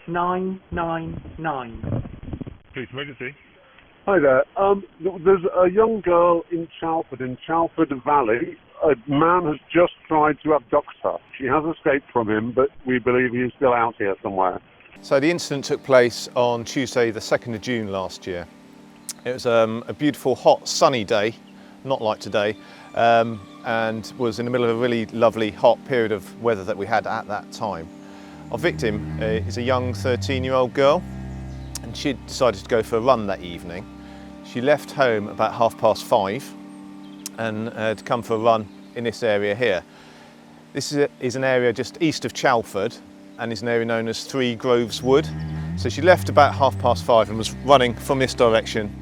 999. Police emergency. Hi there. There's a young girl in Chalford Valley. A man has just tried to abduct her. She has escaped from him, but we believe he's still out here somewhere. So the incident took place on Tuesday the 2nd of June last year. It was a beautiful, hot, sunny day, not like today, and was in the middle of a really lovely, hot period of weather that we had at that time. Our victim is a young 13-year-old girl, and she decided to go for a run that evening. She left home about 5:30 and to come for a run in this area here. This is an area just east of Chalford and is an area known as Three Groves Wood. So she left about 5:30 and was running from this direction,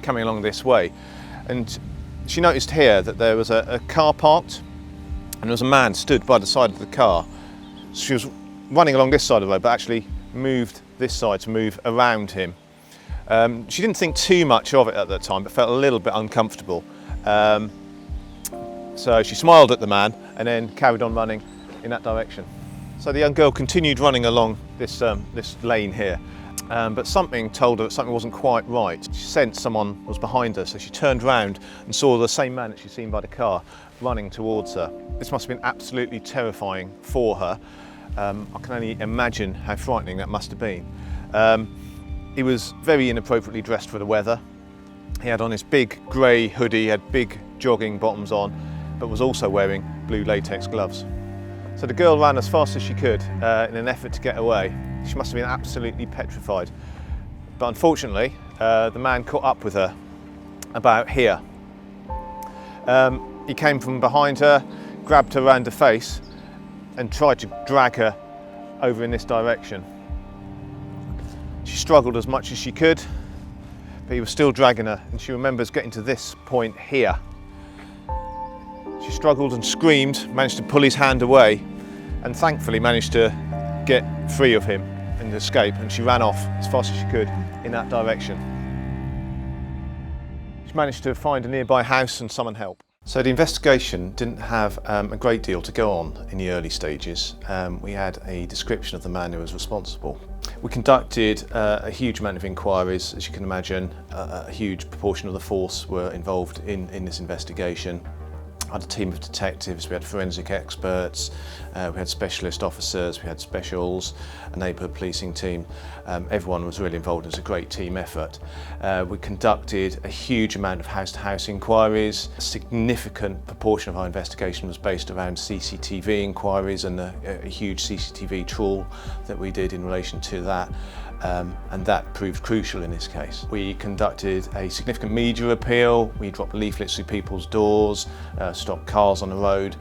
coming along this way. And she noticed here that there was a car parked and there was a man stood by the side of the car. So she was running along this side of the road, but actually moved this side to move around him. She didn't think too much of it at that time, but felt a little bit uncomfortable. So she smiled at the man and then carried on running in that direction. So the young girl continued running along this lane here, but something told her that something wasn't quite right. She sensed someone was behind her, so she turned round and saw the same man that she'd seen by the car running towards her. This must have been absolutely terrifying for her. I can only imagine how frightening that must have been. He was very inappropriately dressed for the weather. He had on his big grey hoodie, had big jogging bottoms on, but was also wearing blue latex gloves. So the girl ran as fast as she could in an effort to get away. She must have been absolutely petrified. But unfortunately, the man caught up with her about here. He came from behind her, grabbed her around the face and tried to drag her over in this direction. She struggled as much as she could, but he was still dragging her, and she remembers getting to this point here. She struggled and screamed, managed to pull his hand away, and thankfully managed to get free of him and escape, and she ran off as fast as she could in that direction. She managed to find a nearby house and summon help. So the investigation didn't have a great deal to go on in the early stages. We had a description of the man who was responsible. We conducted a huge amount of inquiries. As you can imagine, a huge proportion of the force were involved in this investigation. I had a team of detectives, we had forensic experts, we had specialist officers, we had specials, a neighbourhood policing team. Everyone was really involved. It was a great team effort. We conducted a huge amount of house-to-house inquiries. A significant proportion of our investigation was based around CCTV inquiries and a huge CCTV trawl that we did in relation to that. And that proved crucial in this case. We conducted a significant media appeal. We dropped leaflets through people's doors, stopped cars on the road.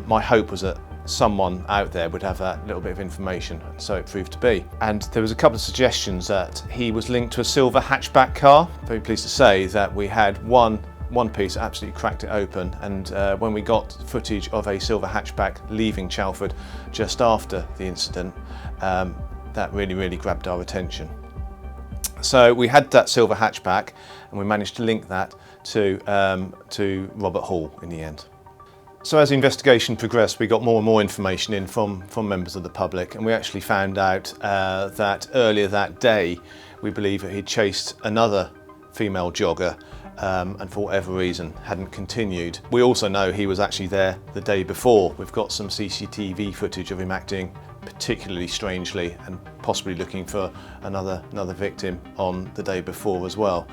My hope was that someone out there would have that little bit of information, so it proved to be. And there was a couple of suggestions that he was linked to a silver hatchback car. Very pleased to say that we had one piece that absolutely cracked it open, and when we got footage of a silver hatchback leaving Chalford just after the incident, that really grabbed our attention. So we had that silver hatchback and we managed to link that to Robert Hall in the end. So as the investigation progressed, we got more and more information in from members of the public, and we actually found out that earlier that day we believe that he'd chased another female jogger and for whatever reason hadn't continued. We also know he was actually there the day before. We've got some CCTV footage of him acting particularly strangely and possibly looking for another victim on the day before as well.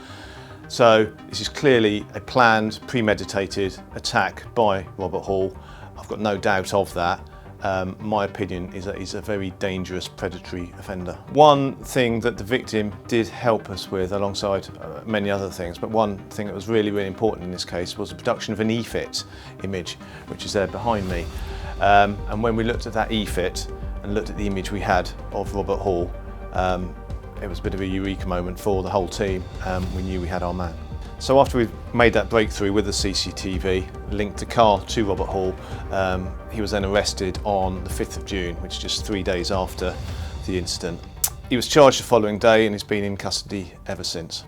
So this is clearly a planned, premeditated attack by Robert Hall. I've got no doubt of that. My opinion is that he's a very dangerous predatory offender. One thing that the victim did help us with, alongside many other things, but one thing that was really important in this case was the production of an EFIT image, which is there behind me. And when we looked at that EFIT and looked at the image we had of Robert Hall, it was a bit of a eureka moment for the whole team. We knew we had our man. So after we made that breakthrough with the CCTV, linked the car to Robert Hall, he was then arrested on the 5th of June, which is just 3 days after the incident. He was charged the following day and has been in custody ever since.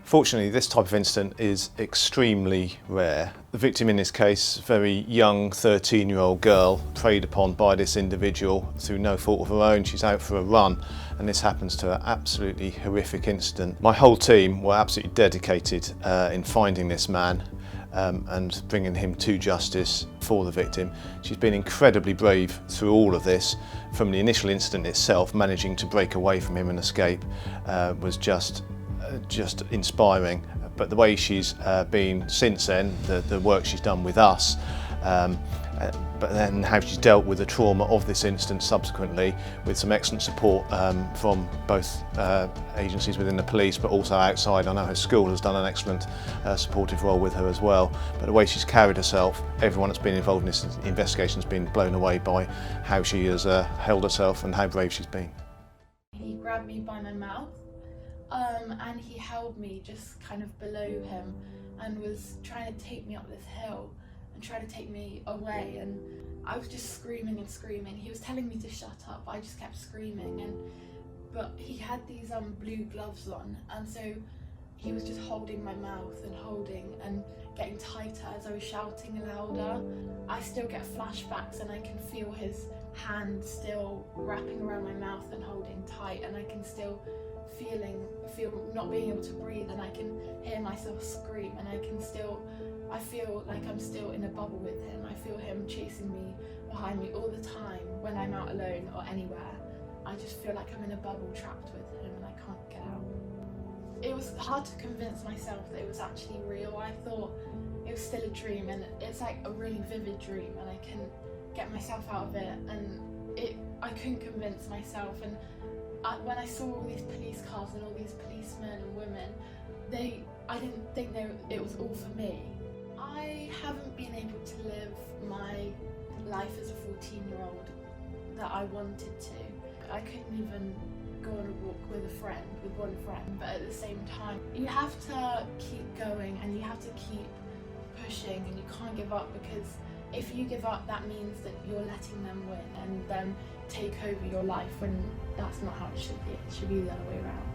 Fortunately, this type of incident is extremely rare. The victim in this case, a very young 13-year-old girl, preyed upon by this individual through no fault of her own. She's out for a run and this happens to an absolutely horrific incident. My whole team were absolutely dedicated in finding this man and bringing him to justice for the victim. She's been incredibly brave through all of this. From the initial incident itself, managing to break away from him and escape was just inspiring. But the way she's been since then, the work she's done with us, but then how she's dealt with the trauma of this incident subsequently, with some excellent support from both agencies within the police but also outside. I know her school has done an excellent supportive role with her as well, but the way she's carried herself, everyone that's been involved in this investigation has been blown away by how she has held herself and how brave she's been. He grabbed me by my mouth and he held me just kind of below him and was trying to take me up this hill and try to take me away, and I was just screaming and screaming. He was telling me to shut up, I just kept screaming, but he had these blue gloves on, and so he was just holding my mouth and holding and getting tighter as I was shouting louder. I still get flashbacks and I can feel his hand still wrapping around my mouth and holding tight, and I can still feel not being able to breathe, and I can hear myself scream, and I feel like I'm still in a bubble with him. I feel him chasing me behind me all the time when I'm out alone or anywhere. I just feel like I'm in a bubble trapped with him and I can't get out. It was hard to convince myself that it was actually real. I thought it was still a dream, and it's like a really vivid dream, and I can get myself out of it, and I couldn't convince myself. And when I saw all these police cars and all these policemen and women, I didn't think it was all for me. I haven't been able to live my life as a 14-year-old that I wanted to. I couldn't even go on a walk with one friend, but at the same time, you have to keep going and you have to keep pushing, and you can't give up, because if you give up, that means that you're letting them win and them take over your life, when that's not how it should be. It should be the other way around.